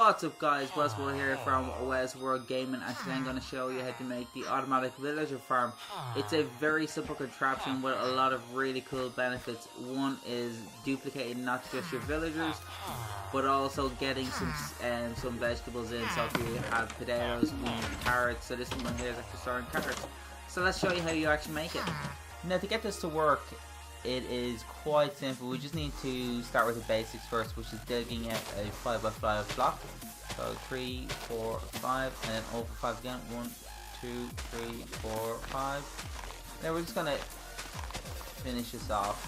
What's up guys, Westworld here from Westworld Gaming, and today I'm going to show you how to make the automatic villager farm. It's a very simple contraption with a lot of really cool benefits. One is duplicating not just your villagers, but also getting some vegetables in. So if you have potatoes, we need carrots, so this one here is actually storing carrots. So let's show you how you actually make it. Now to get this to work, it is quite simple. We just need to start with the basics first, which is digging out a 5x5 block. So 3, 4, 5, and then over 5 again. 1, 2, 3, 4, 5. Now we're just gonna finish this off.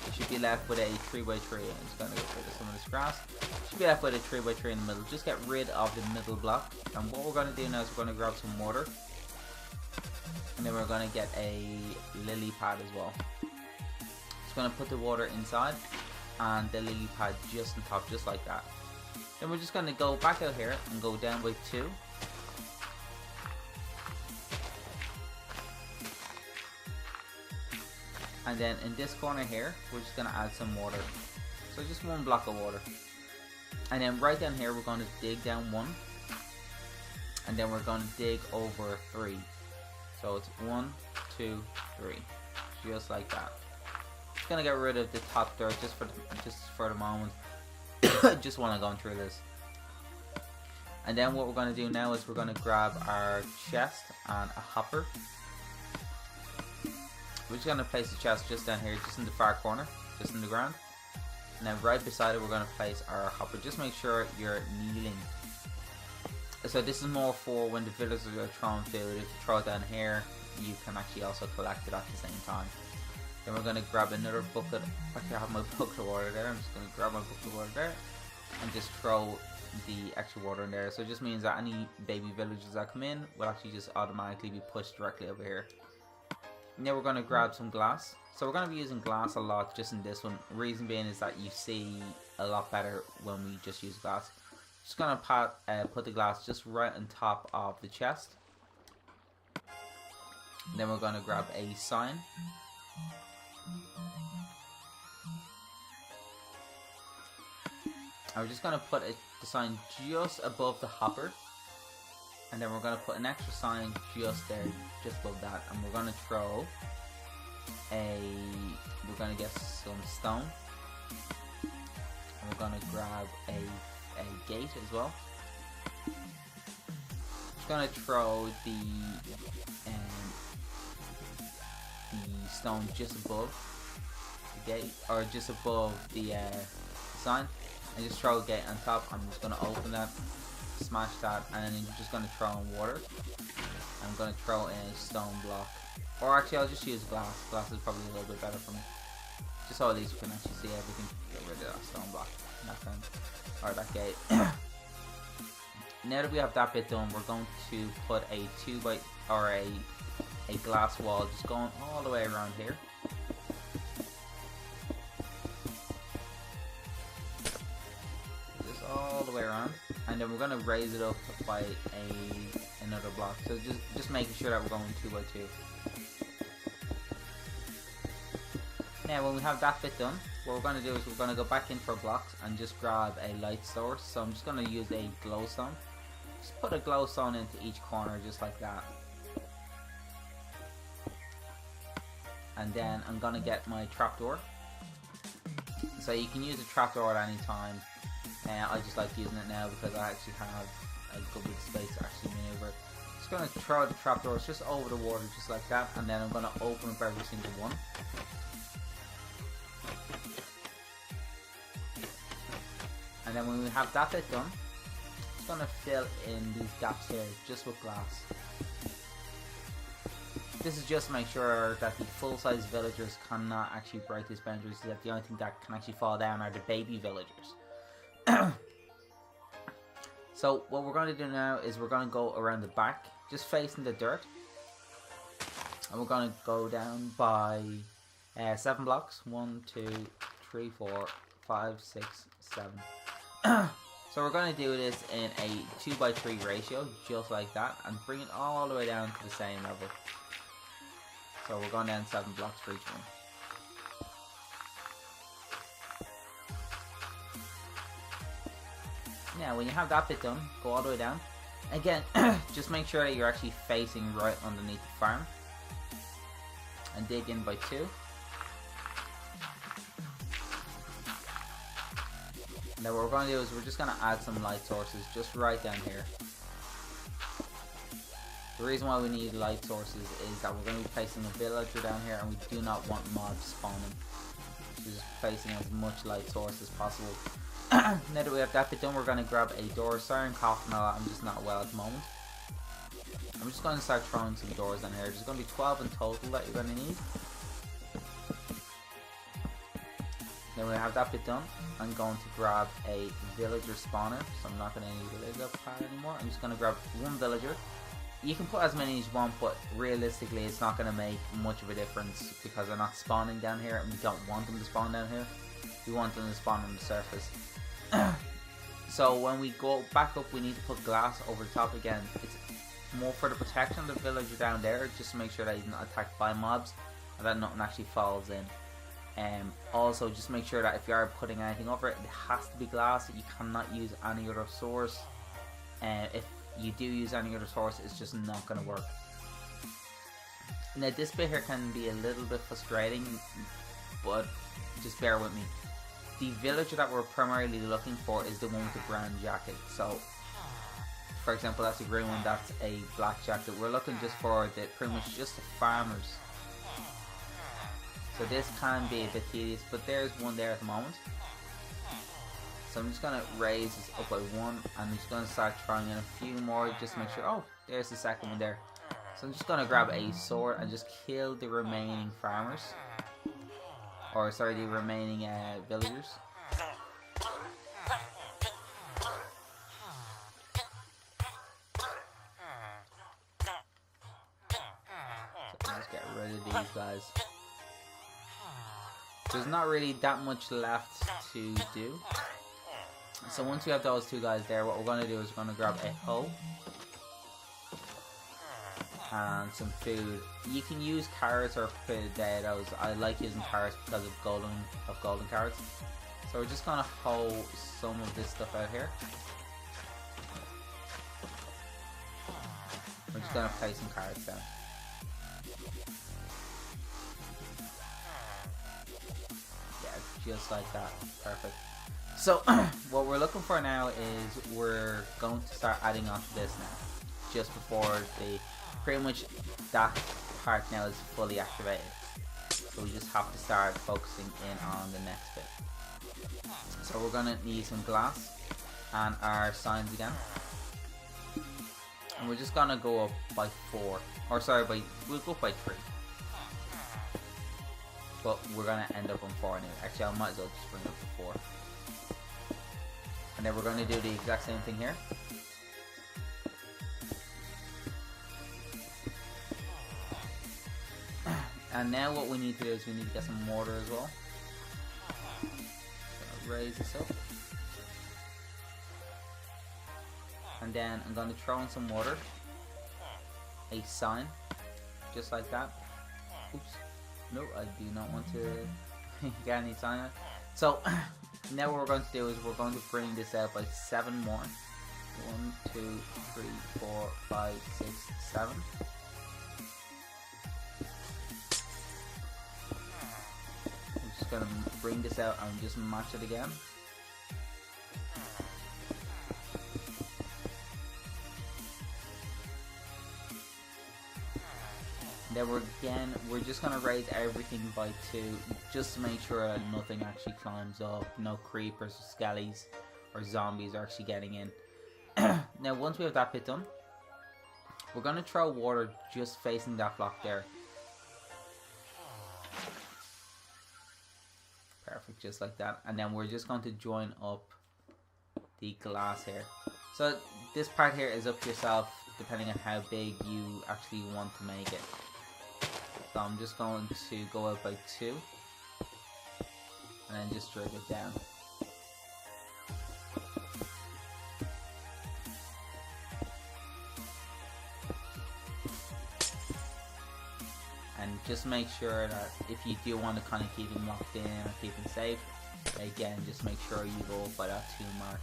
You should be left with a 3x3. I'm just gonna get rid of some of this grass. You should be left with a 3x3 in the middle. Just get rid of the middle block. And what we're gonna do now is we're gonna grab some water. And then we're going to get a lily pad as well. Just going to put the water inside and the lily pad just on top, just like that. Then we're just going to go back out here and go down by 2. And then in this corner here, we're just going to add some water. So just 1 block of water. And then right down here, we're going to dig down 1. And then we're going to dig over 3. So it's 1, 2, 3, just like that. Just gonna get rid of the top dirt just for the moment. Just want to go through this. And then what we're gonna do now is we're gonna grab our chest and a hopper. We're just gonna place the chest just down here, just in the far corner, just in the ground. And then right beside it, we're gonna place our hopper. Just make sure you're kneeling. So this is more for when the villagers are throwing food. If you throw it down here, you can actually also collect it at the same time. Then we're going to grab another bucket. Actually, I have my bucket of water there. I'm just going to grab my bucket of water there and just throw the extra water in there. So it just means that any baby villagers that come in will actually just automatically be pushed directly over here. Now we're going to grab some glass. So we're going to be using glass a lot just in this one. Reason being is that you see a lot better when we just use glass. Just gonna put the glass just right on top of the chest. And then we're gonna grab a sign. And we're just gonna put the sign just above the hopper. And then we're gonna put an extra sign just there, just above that. And we're gonna throw we're gonna get some stone. And we're gonna grab a gate as well. Just gonna throw the stone just above the gate, or just above the sign, and just throw a gate on top. I'm just gonna open that, smash that, and then I'm just gonna throw in water. I'm gonna throw in a stone block, or actually I'll just use glass. Glass is probably a little bit better for me, just so at least you can actually see everything. Get rid of that stone block. Or that gate. Now that we have that bit done, we're going to put a a glass wall just going all the way around here. Just all the way around, and then we're going to raise it up by another block. So just making sure that we're going 2 by 2. Now when we have that bit done, what we're going to do is we're going to go back in for blocks and just grab a light source. So I'm just going to use a glowstone. Just put a glowstone into each corner just like that. And then I'm going to get my trapdoor. So you can use a trapdoor at any time. I just like using it now because I actually have a good bit of space to actually maneuver. Just going to throw the trapdoors just over the water just like that. And then I'm going to open up every single one. And then when we have that bit done, just going to fill in these gaps here just with glass. This is just to make sure that the full-size villagers cannot actually break these boundaries, so that the only thing that can actually fall down are the baby villagers. So what we're going to do now is we're going to go around the back, just facing the dirt. And we're going to go down by 7 blocks. 1, 2, 3, 4, 5, 6, 7. So we're going to do this in a 2 by 3 ratio, just like that, and bring it all the way down to the same level. So we're going down 7 blocks for each one. Now when you have that bit done, go all the way down. Again, just make sure that you're actually facing right underneath the farm. And dig in by 2. Now what we're going to do is we're just going to add some light sources just right down here. The reason why we need light sources is that we're going to be placing a villager down here, and we do not want mobs spawning. So just placing as much light source as possible. Now that we have that bit done, we're going to grab a door. Sorry I'm coughing a lot, I'm just not well at the moment. I'm just going to start throwing some doors down here. There's going to be 12 in total that you're going to need. Then we have that bit done. I'm going to grab a villager spawner, so I'm not going to need a villager pad anymore. I'm just going to grab 1 villager. You can put as many as you want, but realistically it's not going to make much of a difference because they're not spawning down here, and we don't want them to spawn down here. We want them to spawn on the surface. So when we go back up, we need to put glass over the top again. It's more for the protection of the villager down there, just to make sure that he's not attacked by mobs and that nothing actually falls in. Also just make sure that if you are putting anything over it, it has to be glass. You cannot use any other source. If you do use any other source, it's just not going to work. Now this bit here can be a little bit frustrating, but just bear with me. The villager that we're primarily looking for is the one with the brown jacket. So for example, that's a green one, that's a black jacket. We're looking just for the pretty much just the farmers. So this can be a bit tedious, but there's one there at the moment. So I'm just going to raise this up by 1, and I'm just going to start throwing in a few more just to make sure. Oh, there's the second one there. So I'm just going to grab a sword and just kill the remaining farmers. Or sorry, the remaining villagers. So let's get rid of these guys. There's not really that much left to do. So once we have those 2 guys there, what we're going to do is we're going to grab a hoe and some food. You can use carrots or potatoes. I like using carrots because of golden carrots. So we're just going to hoe some of this stuff out here. We're just going to place some carrots down. Yeah, just like that. Perfect. So what we're looking for now is we're going to start adding on to this now, just before the pretty much that part now is fully activated. So we just have to start focusing in on the next bit. So we're going to need some glass and our signs again, and we're just going to go up by 4, or sorry, we'll go up by 3. But we're going to end up on 4 anyway. Actually, I might as well just bring it up to 4. And then we're going to do the exact same thing here. And now what we need to do is we need to get some mortar as well. So raise this up. And then I'm going to throw in some mortar. A sign. Just like that. Oops. No, I do not want to get any sign. So now what we're going to do is we're going to bring this out by 7 more. 1, 2, 3, 4, 5, 6, 7. I'm just going to bring this out and just match it again. Then we're just going to raise everything by 2 just to make sure that nothing actually climbs up, no creepers or skellies or zombies are actually getting in. Now once we have that bit done, we're going to throw water just facing that block there. Perfect, just like that. And then we're just going to join up the glass here. So this part here is up to yourself depending on how big you actually want to make it. So I'm just going to go out by 2 and then just drag it down. And just make sure that if you do want to kind of keep them locked in or keep them safe, again just make sure you go by that 2 mark.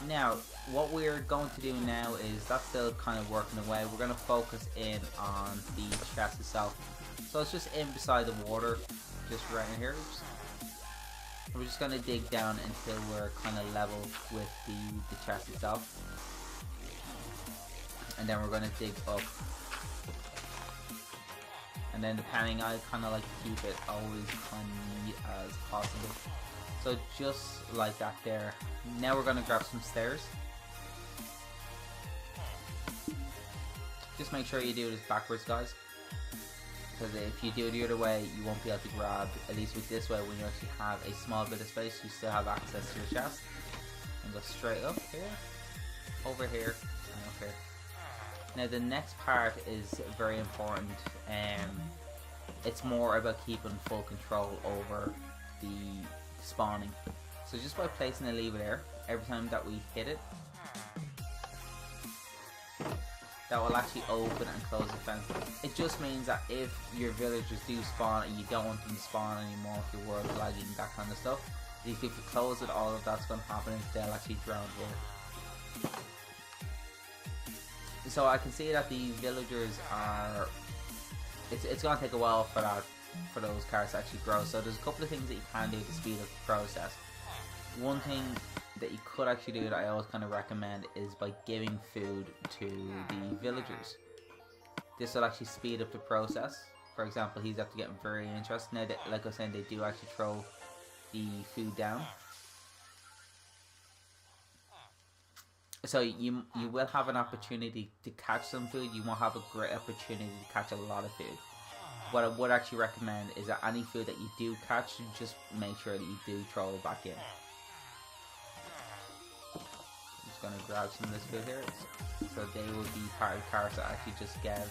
Now, what we're going to do now is that's still kind of working away. We're going to focus in on the chest itself. So it's just in beside the water, just right in here. We're just going to dig down until we're kind of level with the chest itself. And then we're going to dig up. And then depending, I kind of like to keep it always kind of neat as possible. So just like that there. Now we're going to grab some stairs. Just make sure you do this backwards, guys. Because if you do it the other way, you won't be able to grab. At least with this way, when you actually have a small bit of space, you still have access to your chest. And go straight up here, over here, and up here. Now the next part is very important. It's more about keeping full control over the spawning. So just by placing a lever there, every time that we hit it, that will actually open and close the fence. It just means that if your villagers do spawn and you don't want them to spawn anymore, if your world's lagging, that kind of stuff, at least if you close it, all of that's going to happen and they'll actually drown here. So I can see that the villagers are... It's going to take a while for those carrots to actually grow. So there's a couple of things that you can do to speed up the process. One thing that you could actually do that I always kind of recommend is by giving food to the villagers. This will actually speed up the process. For example, he's after getting very interested now. That, like I was saying, they do actually throw the food down. So you will have an opportunity to catch some food. You won't have a great opportunity to catch a lot of food. What I would actually recommend is that any food that you do catch, just make sure that you do throw it back in. Going to grab some of this food here, so they will be part of the carrots that I actually just gave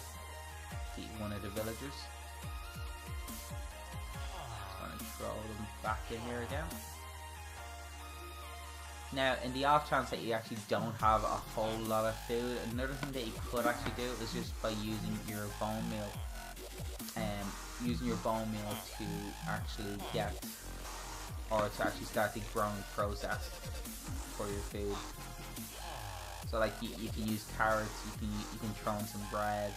one of the villagers. Just going to throw them back in here again. Now, in the off chance that you actually don't have a whole lot of food, another thing that you could actually do is just by using your bone meal, to actually get, or to actually start the growing process for your food. So like you can use carrots, you can throw in some bread,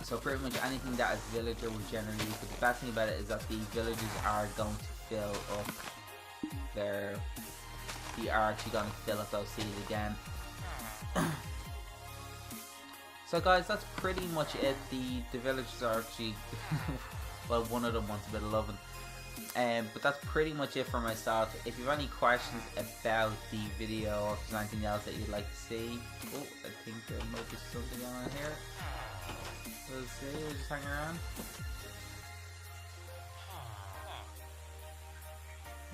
so pretty much anything that a villager would generally use. But the best thing about it is that the villagers are going to fill up they are actually going to fill up those seeds again. So guys, that's pretty much it. The villagers are actually well, one of them wants a bit of loving. But that's pretty much it for myself. If you have any questions about the video, or if there's anything else that you'd like to see, oh, I think there might be something going on here. We'll see, we'll just hang around.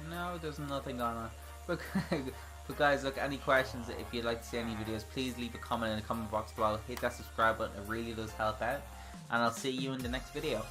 No, there's nothing going on. But guys, look, any questions, if you'd like to see any videos, please leave a comment in the comment box below. Hit that subscribe button, it really does help out. And I'll see you in the next video.